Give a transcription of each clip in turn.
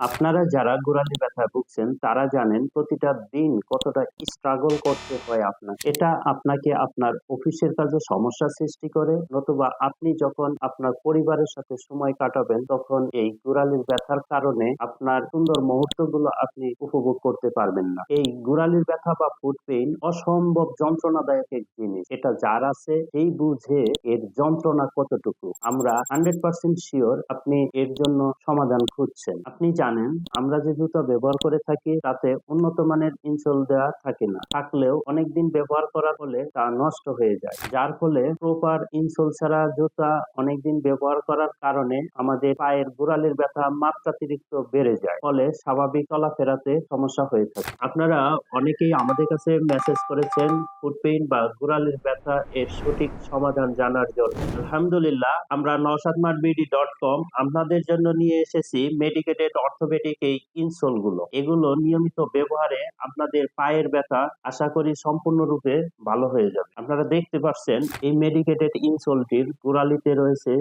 আপনারা যারা গোড়ালি ব্যথায় ভুগছেন তারা জানেন প্রতিটা দিন কতটা স্ট্রাগল করতে হয় আপনার। এটা আপনাকে আপনার অফিসের কাজে সমস্যা সৃষ্টি করে, নতুবা আপনি যখন আপনার পরিবারের সাথে সময় কাটাবেন তখন এই গোড়ালির ব্যথার কারণে আপনার সুন্দর মুহূর্তগুলো আপনি উপভোগ করতে পারবেন না। এই গোড়ালির ব্যথা বা ফুট পেইন অসম্ভব যন্ত্রণাদায়ক এক জিনিস। এটা যার আছে সেই বুঝে এর যন্ত্রণা কতটুকু। আমরা 100% শিওর আপনি এর জন্য সমাধান খুঁজছেন। আপনি জানেন আমরা যে জুতা ব্যবহার করে থাকি তাতে উন্নত মানের ইনসোল দেওয়া থাকে না, থাকলেও অনেকদিন ব্যবহার করার ফলে তা নষ্ট হয়ে যায়, যার ফলে প্রপার ইনসোল ছাড়া জুতা অনেকদিন ব্যবহার করার কারণে আমাদের পায়ের গোড়ালির ব্যথা মাত্রাতিরিক্ত বেড়ে যায়, ফলে স্বাভাবিক চলাফেরাতে সমস্যা হয়ে থাকে। আপনারা অনেকেই আমাদের কাছে মেসেজ করেছেন ফুট পেইন বা গোড়ালির ব্যথা এর সঠিক সমাধান জানার জন্য। আলহামদুলিল্লাহ, আমরা naushatmartbd.com আপনাদের জন্য নিয়ে এসেছি মেডিকেটেড অর্থোপেডিক এই ইনসোল গুলো। এগুলো নিয়মিত ব্যবহারে আপনাদের পায়ের ব্যথা আশা করি সম্পূর্ণরূপে ভালো হয়ে যাবে। আপনারা দেখতে পাচ্ছেন এই মেডিকেটেড ইনসোলটির গোড়ালিতে রয়েছে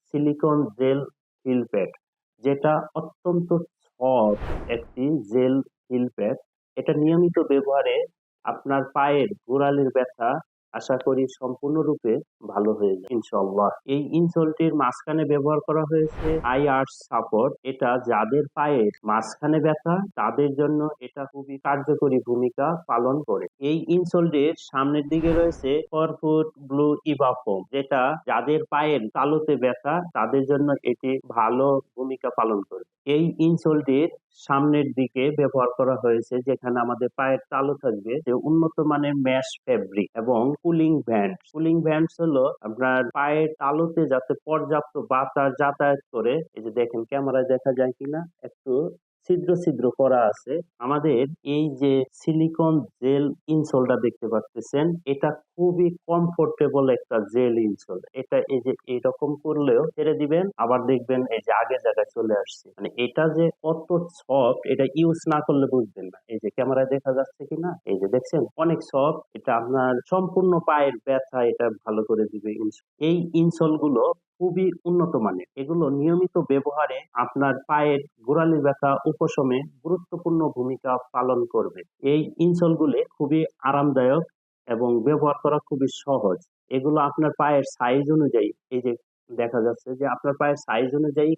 সিলিকন জেল হিল প্যাড, যেটা অত্যন্ত সফট একটি জেল হিল প্যাড। এটা নিয়মিত ব্যবহারে আপনার পায়ের গোড়ালির ব্যথা আশা করি সম্পূর্ণরূপে ভালো হয়ে যাবে ইনশাআল্লাহ। এই ইনসোলটির মাঝখানে ব্যবহার করা হয়েছে আই আর্চ সাপোর্ট। এটা যাদের পায়ের মাঝখানে ব্যথা তাদের জন্য এটা খুবই কার্যকরী ভূমিকা পালন করে। এই ইনসোলটির সামনের দিকে রয়েছে ফরফুট ব্লু ইভাফোম, যেটা যাদের পায়ের তালুতে ব্যথা তাদের জন্য এটি ভালো ভূমিকা পালন করে। এই ইনসোলটির সামনের দিকে ব্যবহার করা হয়েছে যেখানে আমাদের পায়ের তালু থাকবে যে উন্নত মানের ম্যাশ ফেব্রিক এবং কুলিং ভ্যান্ড। কুলিং ভ্যান্ডস হলো আপনার পায়ের তালুতে যাতে পর্যাপ্ত বাতাস যাতায়াত করে। এই যে দেখেন ক্যামেরায় দেখা যায় কিনা, একটু ছিদ্র ছিদ্র করা আছে। আমাদের এই যে সিলিকন জেল ইনসোলটা দেখতে পাচ্ছেন, এটা খুবই কমফোর্টেবল একটা জেল ইনসোল। এটা এই যে এরকম করলেও ছেড়ে দিবেন, আবার দেখবেন এই যে আগের জায়গায় চলে আসছে। মানে এটা যে কত সফট এটা ইউজ না করলে বুঝবেন না। এই যে ক্যামেরায় দেখা যাচ্ছে কিনা, এই যে দেখছেন অনেক সফট। এটা আপনার সম্পূর্ণ পায়ের ব্যথা এটা ভালো করে দিবে এই ইনসোল গুলো খুবই উন্নত মানের। এগুলো নিয়মিত ব্যবহারে আপনার পায়ের গোড়ালির ব্যথা উপশমে গুরুত্বপূর্ণ ভূমিকা পালন করবে। এই ইনসোল গুলি খুবই আরামদায়ক এবং ব্যবহার করা খুবই সহজ। এগুলো আপনার পায়ের সাইজ অনুযায়ী, এই যে দেখা যাচ্ছে যে আপনার পায়ের সাইজ অনুযায়ী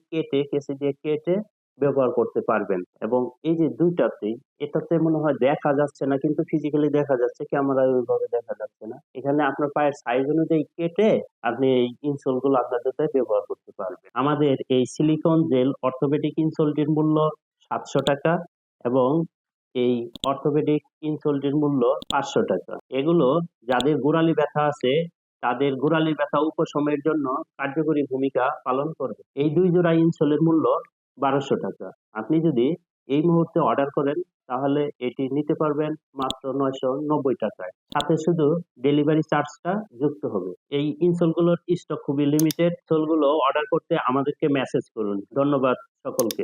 কেসি দিয়ে কেটে ব্যবহার করতে পারবেন। এবং এই যে দুইটাতেই, এটাতে মনে হয় দেখা যাচ্ছে না কিন্তু ফিজিক্যালি দেখা যাচ্ছে, ক্যামেরায় ওইভাবে দেখা যাচ্ছে না। এখানে আপনার পায়ের সাইজ অনুযায়ী কেটে আপনি এই ইনসোল গুলো আপনার জুতায় ব্যবহার করতে পারবেন। আমাদের এই সিলিকন জেল অর্থোপেডিক ইনসোলটির মূল্য 700 টাকা এবং এই অর্থোপেডিক ইনসোলটির মূল্য 500 টাকা। এগুলো যাদের গোড়ালি ব্যথা আছে তাদের গোড়ালি ব্যথা উপশমের জন্য কার্যকরী ভূমিকা পালন করবে। এই দুই জোড়া ইনসোলের মূল্য 1200 টাকা। আপনি যদি এই মুহূর্তে অর্ডার করেন তাহলে এটি নিতে পারবেন মাত্র 990 টাকায়, সাথে শুধু ডেলিভারি চার্জটা যুক্ত হবে। এই ইনসোলগুলোর স্টক খুবই লিমিটেড। ইনসোলগুলো অর্ডার করতে আমাদেরকে মেসেজ করুন। ধন্যবাদ সকলকে।